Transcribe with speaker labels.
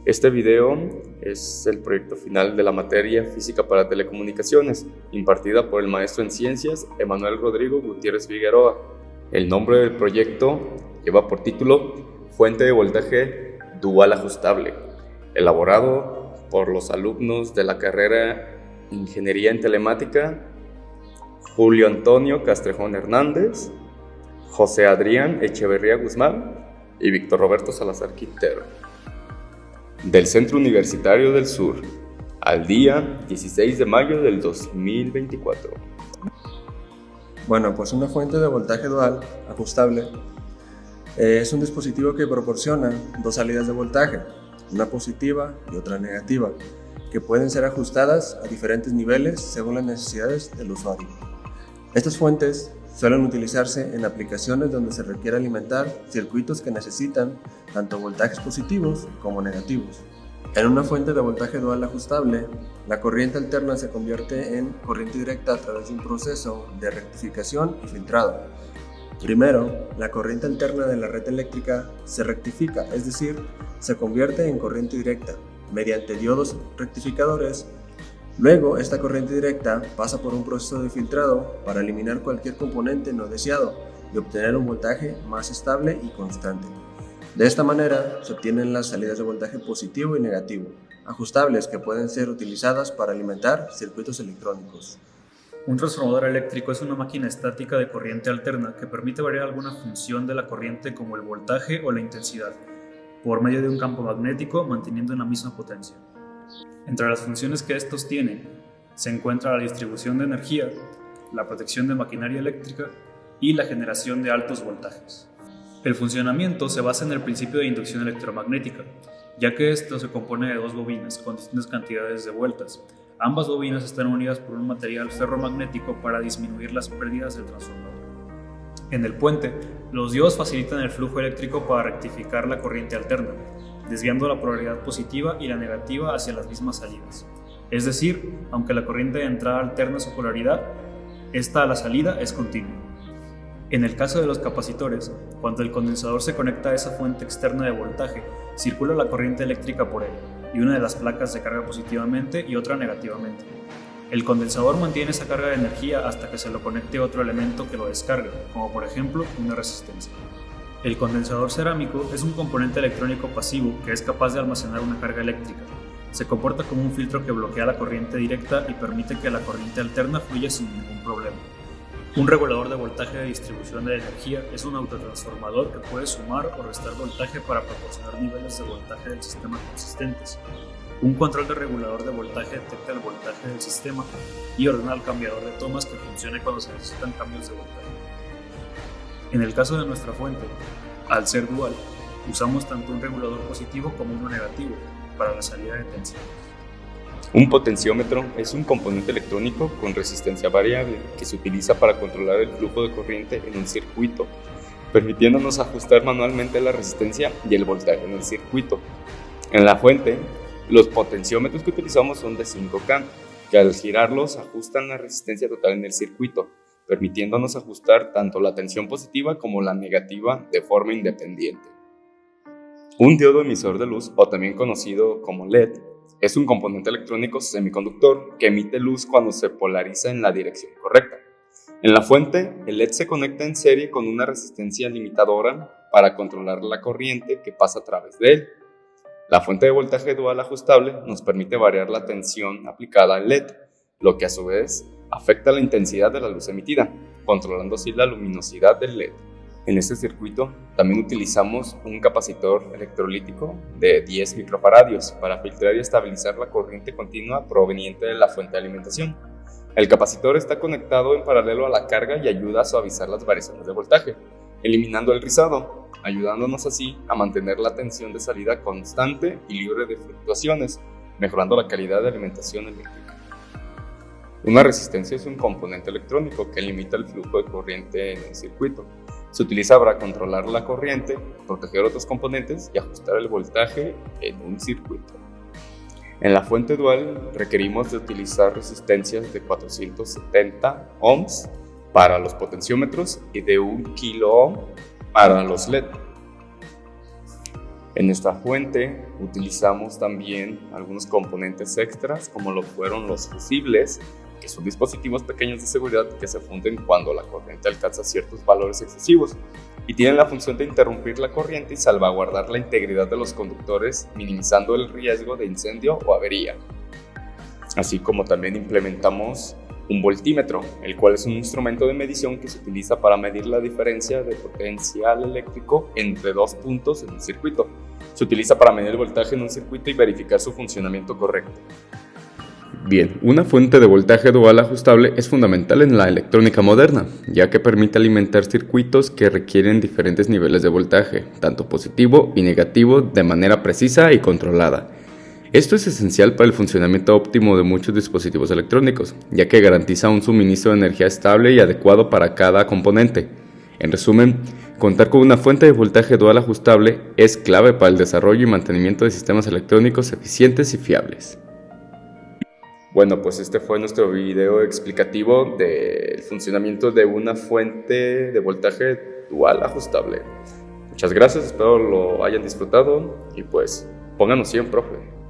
Speaker 1: Este video es el proyecto final de la materia Física para Telecomunicaciones, impartida por el maestro en Ciencias Emanuel Rodrigo Gutiérrez Figueroa. El nombre del proyecto lleva por título Fuente de voltaje dual ajustable, elaborado por los alumnos de la carrera Ingeniería en Telemática, Julio Antonio Castrejón Hernández, José Adrián Echeverría Guzmán y Víctor Roberto Salazar Quintero, del Centro Universitario del Sur, al día 16 de mayo del 2024.
Speaker 2: Bueno, pues una fuente de voltaje dual ajustable es un dispositivo que proporciona dos salidas de voltaje, una positiva y otra negativa, que pueden ser ajustadas a diferentes niveles según las necesidades del usuario. Estas fuentes suelen utilizarse en aplicaciones donde se requiere alimentar circuitos que necesitan tanto voltajes positivos como negativos. En una fuente de voltaje dual ajustable, la corriente alterna se convierte en corriente directa a través de un proceso de rectificación y filtrado. Primero, la corriente alterna de la red eléctrica se rectifica, es decir, se convierte en corriente directa mediante diodos rectificadores. Luego, esta corriente directa pasa por un proceso de filtrado para eliminar cualquier componente no deseado y obtener un voltaje más estable y constante. De esta manera, se obtienen las salidas de voltaje positivo y negativo, ajustables que pueden ser utilizadas para alimentar circuitos electrónicos.
Speaker 3: Un transformador eléctrico es una máquina estática de corriente alterna que permite variar alguna función de la corriente como el voltaje o la intensidad, por medio de un campo magnético manteniendo una misma potencia. Entre las funciones que estos tienen se encuentra la distribución de energía, la protección de maquinaria eléctrica y la generación de altos voltajes. El funcionamiento se basa en el principio de inducción electromagnética, ya que esto se compone de dos bobinas con distintas cantidades de vueltas. Ambas bobinas están unidas por un material ferromagnético para disminuir las pérdidas del transformador. En el puente, los diodos facilitan el flujo eléctrico para rectificar la corriente alterna, desviando la polaridad positiva y la negativa hacia las mismas salidas. Es decir, aunque la corriente de entrada alterna su polaridad, esta a la salida es continua. En el caso de los capacitores, cuando el condensador se conecta a esa fuente externa de voltaje, circula la corriente eléctrica por él, y una de las placas se carga positivamente y otra negativamente. El condensador mantiene esa carga de energía hasta que se lo conecte otro elemento que lo descargue, como por ejemplo una resistencia. El condensador cerámico es un componente electrónico pasivo que es capaz de almacenar una carga eléctrica. Se comporta como un filtro que bloquea la corriente directa y permite que la corriente alterna fluya sin ningún problema. Un regulador de voltaje de distribución de energía es un autotransformador que puede sumar o restar voltaje para proporcionar niveles de voltaje del sistema consistentes. Un control de regulador de voltaje detecta el voltaje del sistema y ordena al cambiador de tomas que funcione cuando se necesitan cambios de voltaje. En el caso de nuestra fuente, al ser dual, usamos tanto un regulador positivo como uno negativo para la salida de tensión.
Speaker 1: Un potenciómetro es un componente electrónico con resistencia variable que se utiliza para controlar el flujo de corriente en un circuito, permitiéndonos ajustar manualmente la resistencia y el voltaje en el circuito. En la fuente, los potenciómetros que utilizamos son de 5K, que al girarlos ajustan la resistencia total en el circuito, permitiéndonos ajustar tanto la tensión positiva como la negativa de forma independiente. Un diodo emisor de luz, o también conocido como LED, es un componente electrónico semiconductor que emite luz cuando se polariza en la dirección correcta. En la fuente, el LED se conecta en serie con una resistencia limitadora para controlar la corriente que pasa a través de él. La fuente de voltaje dual ajustable nos permite variar la tensión aplicada al LED, lo que a su vez afecta la intensidad de la luz emitida, controlando así la luminosidad del LED. En este circuito también utilizamos un capacitor electrolítico de 10 microfaradios para filtrar y estabilizar la corriente continua proveniente de la fuente de alimentación. El capacitor está conectado en paralelo a la carga y ayuda a suavizar las variaciones de voltaje, eliminando el rizado, ayudándonos así a mantener la tensión de salida constante y libre de fluctuaciones, mejorando la calidad de alimentación eléctrica. Una resistencia es un componente electrónico que limita el flujo de corriente en el circuito. Se utiliza para controlar la corriente, proteger otros componentes y ajustar el voltaje en un circuito. En la fuente dual requerimos de utilizar resistencias de 470 ohms para los potenciómetros y de 1 kilo ohm para los LED. En nuestra fuente utilizamos también algunos componentes extras, como lo fueron los fusibles, que son dispositivos pequeños de seguridad que se funden cuando la corriente alcanza ciertos valores excesivos y tienen la función de interrumpir la corriente y salvaguardar la integridad de los conductores, minimizando el riesgo de incendio o avería. Así como también implementamos un voltímetro, el cual es un instrumento de medición que se utiliza para medir la diferencia de potencial eléctrico entre dos puntos en un circuito. Se utiliza para medir el voltaje en un circuito y verificar su funcionamiento correcto. Bien, una fuente de voltaje dual ajustable es fundamental en la electrónica moderna, ya que permite alimentar circuitos que requieren diferentes niveles de voltaje, tanto positivo y negativo, de manera precisa y controlada. Esto es esencial para el funcionamiento óptimo de muchos dispositivos electrónicos, ya que garantiza un suministro de energía estable y adecuado para cada componente. En resumen, contar con una fuente de voltaje dual ajustable es clave para el desarrollo y mantenimiento de sistemas electrónicos eficientes y fiables. Bueno, pues este fue nuestro video explicativo del funcionamiento de una fuente de voltaje dual ajustable. Muchas gracias, espero lo hayan disfrutado y pues pónganos 100, profe.